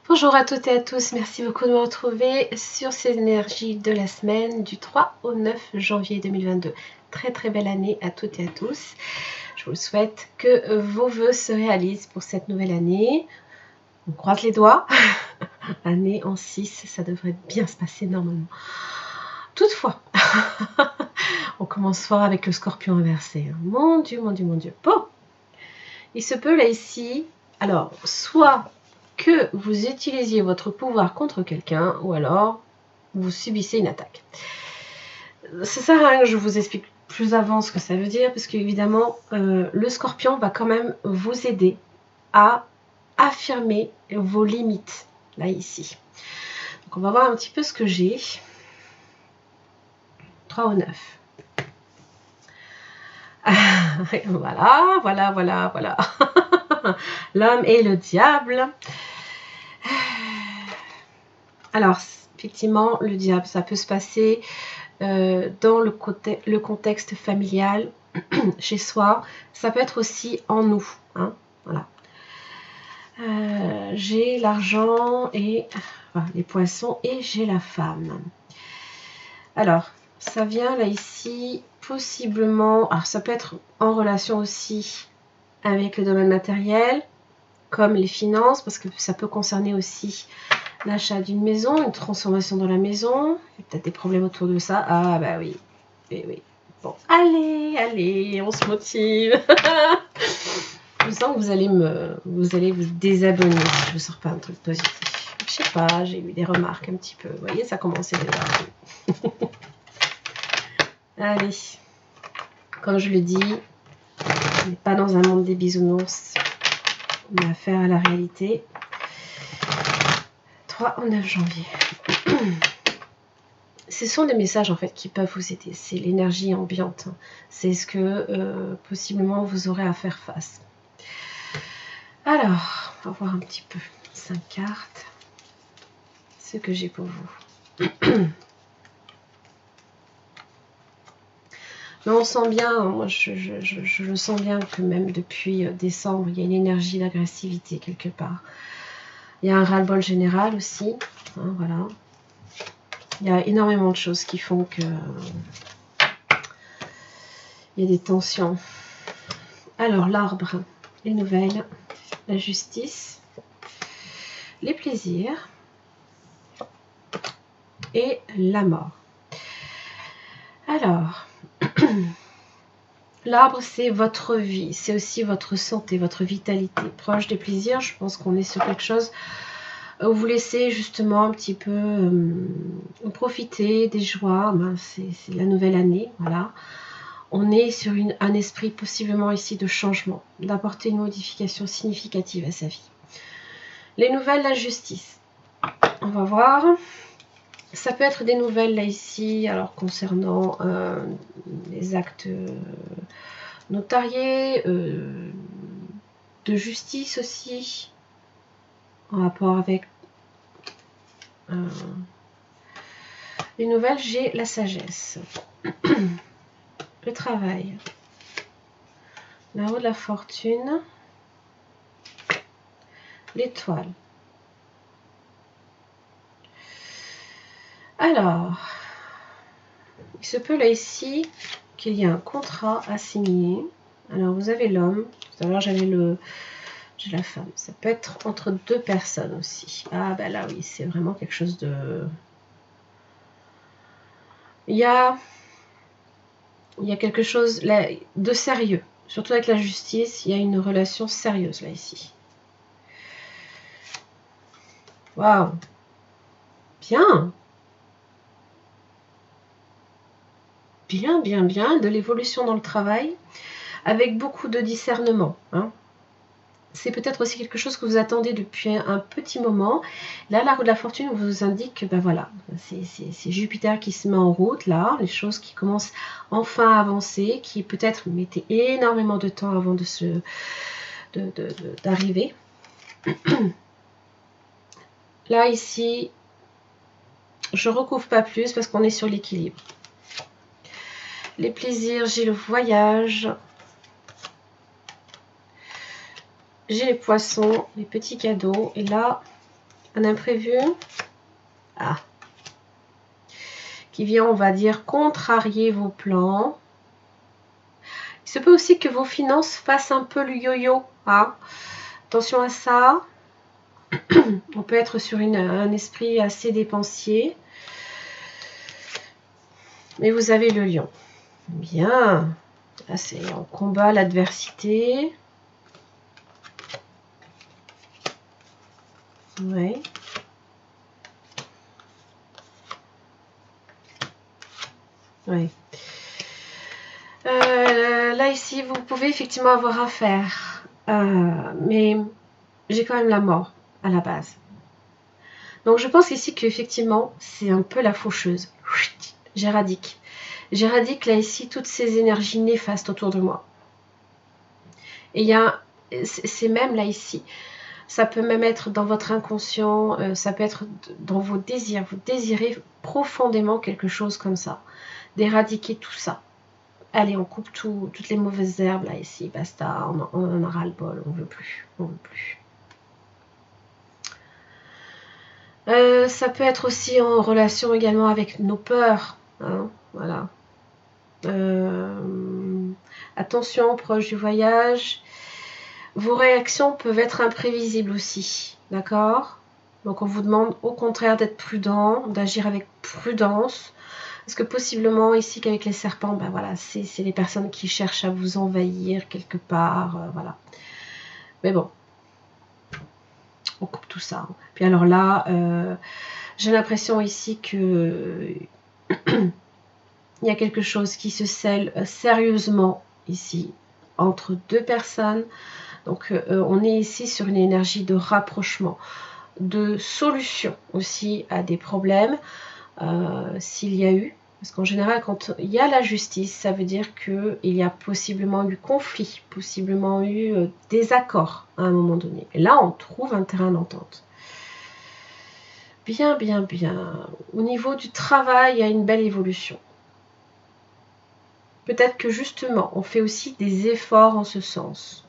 Bonjour à toutes et à tous, merci beaucoup de me retrouver sur ces énergies de la semaine du 3 au 9 janvier 2022. Très très belle année à toutes et à tous. Je vous souhaite que vos vœux se réalisent pour cette nouvelle année. On croise les doigts. Année en 6, ça devrait bien se passer normalement. Toutefois, on commence fort avec le scorpion inversé. Mon Dieu, mon Dieu, mon Dieu. Bon, il se peut là ici, alors, soit que vous utilisiez votre pouvoir contre quelqu'un, ou alors vous subissez une attaque. Ça sert à rien que je vous explique plus avant ce que ça veut dire, parce qu'évidemment, le scorpion va quand même vous aider à affirmer vos limites, là, ici. Donc, on va voir un petit peu ce que j'ai. 3 au 9. Voilà. L'homme et le diable. Alors, effectivement, le diable, ça peut se passer dans le contexte familial, chez soi. Ça peut être aussi en nous. Hein, voilà. J'ai l'argent et les poissons et j'ai la femme. Alors, ça vient là ici, possiblement, alors ça peut être en relation aussi avec le domaine matériel, comme les finances, parce que ça peut concerner aussi l'achat d'une maison, une transformation dans la maison. Il y a peut-être des problèmes autour de ça. Ah bah oui, oui. Bon, allez, on se motive. Je sens que vous allez vous désabonner si je ne vous sors pas un truc positif. Je sais pas, j'ai eu des remarques un petit peu. Vous voyez, ça commençait déjà. Allez, comme je le dis, on n'est pas dans un monde des bisounours. On a affaire à la réalité. 3 au 9 janvier. Ce sont des messages en fait qui peuvent vous aider. C'est l'énergie ambiante. C'est ce que possiblement vous aurez à faire face. Alors, on va voir un petit peu. 5 cartes. Ce que j'ai pour vous. Mais on sent bien, moi je le sens bien que même depuis décembre, il y a une énergie d'agressivité quelque part. Il y a un ras-le-bol général aussi. Hein, voilà. Il y a énormément de choses qui font que il y a des tensions. Alors, l'arbre, les nouvelles, la justice, les plaisirs et la mort. Alors, l'arbre, c'est votre vie, c'est aussi votre santé, votre vitalité. Proche des plaisirs, je pense qu'on est sur quelque chose où vous laissez justement un petit peu profiter des joies. Ben, c'est la nouvelle année, voilà. On est sur un esprit possiblement ici de changement, d'apporter une modification significative à sa vie. Les nouvelles, la justice. On va voir. Ça peut être des nouvelles là ici, alors concernant les actes notariés, de justice aussi, en rapport avec les nouvelles, j'ai la sagesse, le travail, la roue de la fortune, l'étoile. Alors, il se peut là ici qu'il y ait un contrat à signer. Alors vous avez l'homme, tout à l'heure j'ai la femme. Ça peut être entre deux personnes aussi. Ah ben là oui, c'est vraiment quelque chose de... Il y a quelque chose là, de sérieux. Surtout avec la justice, il y a une relation sérieuse là ici. Waouh. Bien. Bien. De l'évolution dans le travail, avec beaucoup de discernement. Hein. C'est peut-être aussi quelque chose que vous attendez depuis un petit moment. Là, la roue de la fortune vous indique que ben voilà, c'est Jupiter qui se met en route, là, les choses qui commencent enfin à avancer, qui peut-être mettaient énormément de temps avant d'arriver. Là, ici, je ne recouvre pas plus parce qu'on est sur l'équilibre. Les plaisirs, j'ai le voyage. J'ai les poissons, les petits cadeaux. Et là, un imprévu. Ah. Qui vient, on va dire, contrarier vos plans. Il se peut aussi que vos finances fassent un peu le yo-yo. Hein. Attention à ça. On peut être sur un esprit assez dépensier. Mais vous avez le lion. Bien. Là, c'est on combat l'adversité. Oui. Oui. Là, ici, vous pouvez effectivement avoir affaire. Mais j'ai quand même la mort à la base. Donc, je pense ici qu'effectivement, c'est un peu la faucheuse. J'éradique. J'éradique là ici toutes ces énergies néfastes autour de moi. Et il y a, c'est même là ici, ça peut même être dans votre inconscient, ça peut être dans vos désirs. Vous désirez profondément quelque chose comme ça, d'éradiquer tout ça. Allez, on coupe toutes les mauvaises herbes là ici, basta, on en a ras le bol, on veut plus, on veut plus. Ça peut être aussi en relation également avec nos peurs, hein, voilà. Attention, proche du voyage. Vos réactions peuvent être imprévisibles aussi, d'accord? Donc on vous demande au contraire d'être prudent, d'agir avec prudence. Parce que possiblement ici qu'avec les serpents, ben voilà, c'est les personnes qui cherchent à vous envahir quelque part, voilà. Mais bon, on coupe tout ça. Puis alors là, j'ai l'impression ici que il y a quelque chose qui se scelle sérieusement ici entre deux personnes. Donc on est ici sur une énergie de rapprochement, de solution aussi à des problèmes s'il y a eu. Parce qu'en général, quand il y a la justice, ça veut dire qu'il y a possiblement eu conflit, possiblement eu désaccord à un moment donné. Et là, on trouve un terrain d'entente. Bien, bien, bien. Au niveau du travail, il y a une belle évolution. Peut-être que justement, on fait aussi des efforts en ce sens.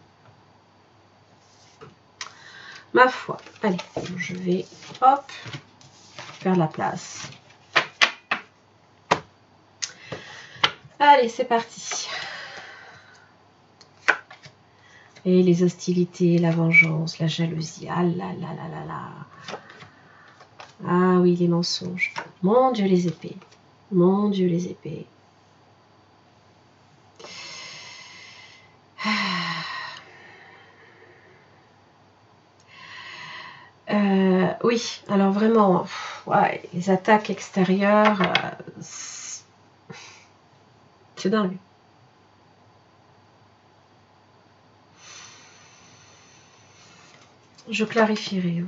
Ma foi. Allez, je vais, hop, faire la place. Allez, c'est parti. Et les hostilités, la vengeance, la jalousie. Ah là là là là là. Ah oui, les mensonges. Mon Dieu, les épées. Mon Dieu, les épées. Oui, alors vraiment, ouais, les attaques extérieures, c'est dingue. Je clarifierai. Hein.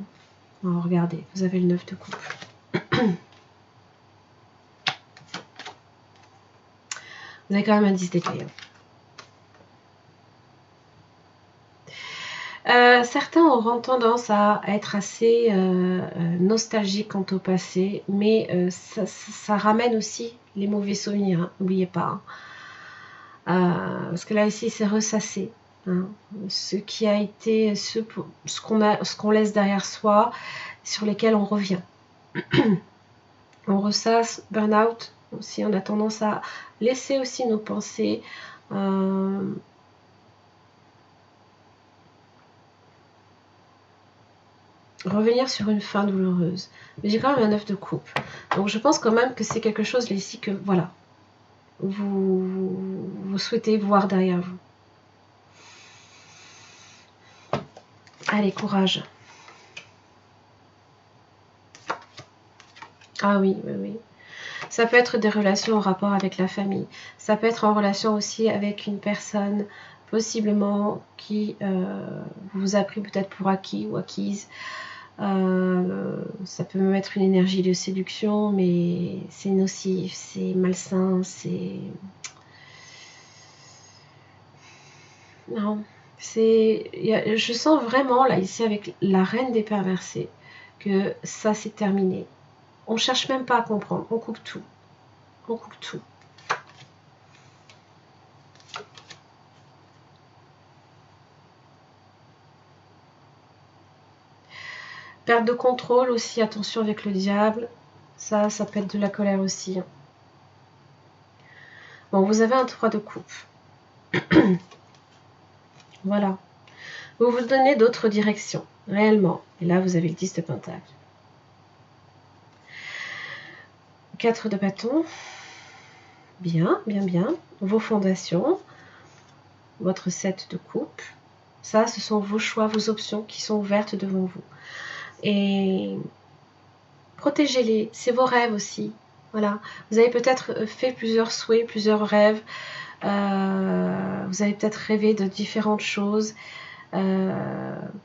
Alors, regardez, vous avez le 9 de coupe. Vous avez quand même un 10 d'épée. Certains auront tendance à être assez nostalgiques quant au passé, mais ça ramène aussi les mauvais souvenirs, hein, n'oubliez pas. Hein. Parce que là, ici, c'est ressassé. Hein. Ce qui a été, ce qu'on laisse derrière soi, sur lesquels on revient. On ressasse, burn-out, aussi, on a tendance à laisser aussi nos pensées. Revenir sur une fin douloureuse. Mais j'ai quand même un 9 de coupe. Donc je pense quand même que c'est quelque chose là ici que, voilà, vous souhaitez voir derrière vous. Allez, courage. Ah oui, oui, oui. Ça peut être des relations en rapport avec la famille. Ça peut être en relation aussi avec une personne, possiblement, qui vous a pris peut-être pour acquis ou acquise. Ça peut même être une énergie de séduction, mais c'est nocif, c'est malsain, c'est... Non, je sens vraiment, là, ici, avec la reine des perversés, que ça, c'est terminé. On cherche même pas à comprendre, on coupe tout. On coupe tout. Perte de contrôle aussi, attention avec le diable. Ça peut être de la colère aussi. Bon, vous avez un 3 de coupe. Voilà. Vous vous donnez d'autres directions, réellement. Et là, vous avez le 10 de Pentacle. 4 de bâton. Bien, bien, bien. Vos fondations. Votre 7 de coupe. Ça, ce sont vos choix, vos options qui sont ouvertes devant vous. Et protégez-les. C'est vos rêves aussi. Voilà. Vous avez peut-être fait plusieurs souhaits, plusieurs rêves. Vous avez peut-être rêvé de différentes choses.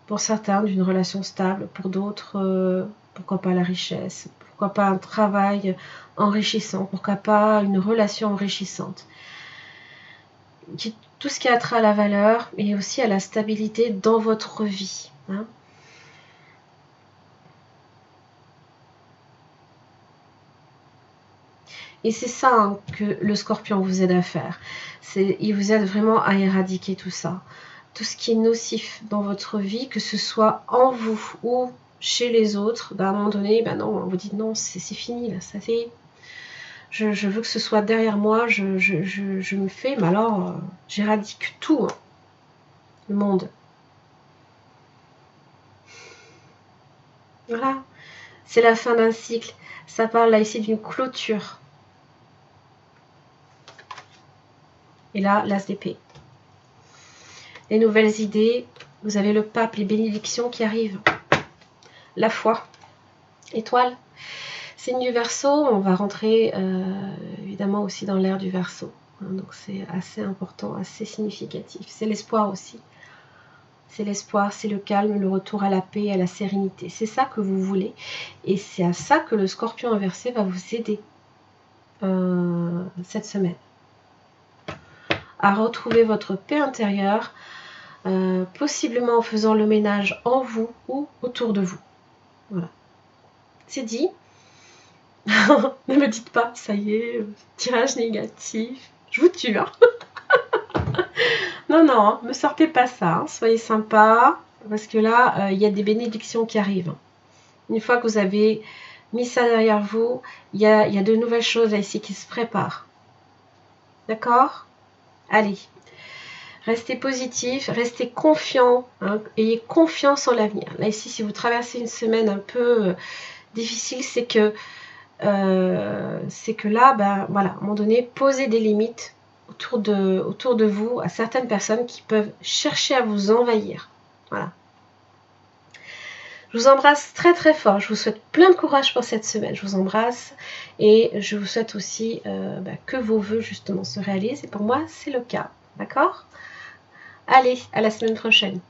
Pour certains, d'une relation stable. Pour d'autres, pourquoi pas la richesse. Pourquoi pas un travail enrichissant. Pourquoi pas une relation enrichissante. Tout ce qui a trait à la valeur et aussi à la stabilité dans votre vie. Hein. Et c'est ça hein, que le Scorpion vous aide à faire. Il vous aide vraiment à éradiquer tout ça. Tout ce qui est nocif dans votre vie, que ce soit en vous ou chez les autres, à un moment donné, non, vous dites non, c'est fini, là, ça fait. Je veux que ce soit derrière moi, je me fais, mais alors, j'éradique tout, hein, le monde. Voilà, c'est la fin d'un cycle. Ça parle là ici d'une clôture. Et là, l'as d'épée. Les nouvelles idées, vous avez le pape, les bénédictions qui arrivent. La foi, étoile. Signe du Verseau, on va rentrer évidemment aussi dans l'ère du Verseau. Hein, donc c'est assez important, assez significatif. C'est l'espoir aussi. C'est l'espoir, c'est le calme, le retour à la paix, à la sérénité. C'est ça que vous voulez. Et c'est à ça que le Scorpion inversé va vous aider cette semaine. À retrouver votre paix intérieure, possiblement en faisant le ménage en vous ou autour de vous. Voilà. C'est dit. Ne me dites pas, ça y est, tirage négatif. Je vous tue. Hein. Non, me sortez pas ça. Hein. Soyez sympa. Parce que là, il y a des bénédictions qui arrivent. Une fois que vous avez mis ça derrière vous, il y a de nouvelles choses là ici qui se préparent. D'accord ? Allez. Restez positif, restez confiant. Hein, ayez confiance en l'avenir. Là ici, si vous traversez une semaine un peu difficile, c'est que là, voilà, à un moment donné, posez des limites autour de vous à certaines personnes qui peuvent chercher à vous envahir. Voilà. Je vous embrasse très très fort. Je vous souhaite plein de courage pour cette semaine. Je vous embrasse et je vous souhaite aussi que vos vœux justement se réalisent. Et pour moi, c'est le cas. D'accord ? Allez, à la semaine prochaine.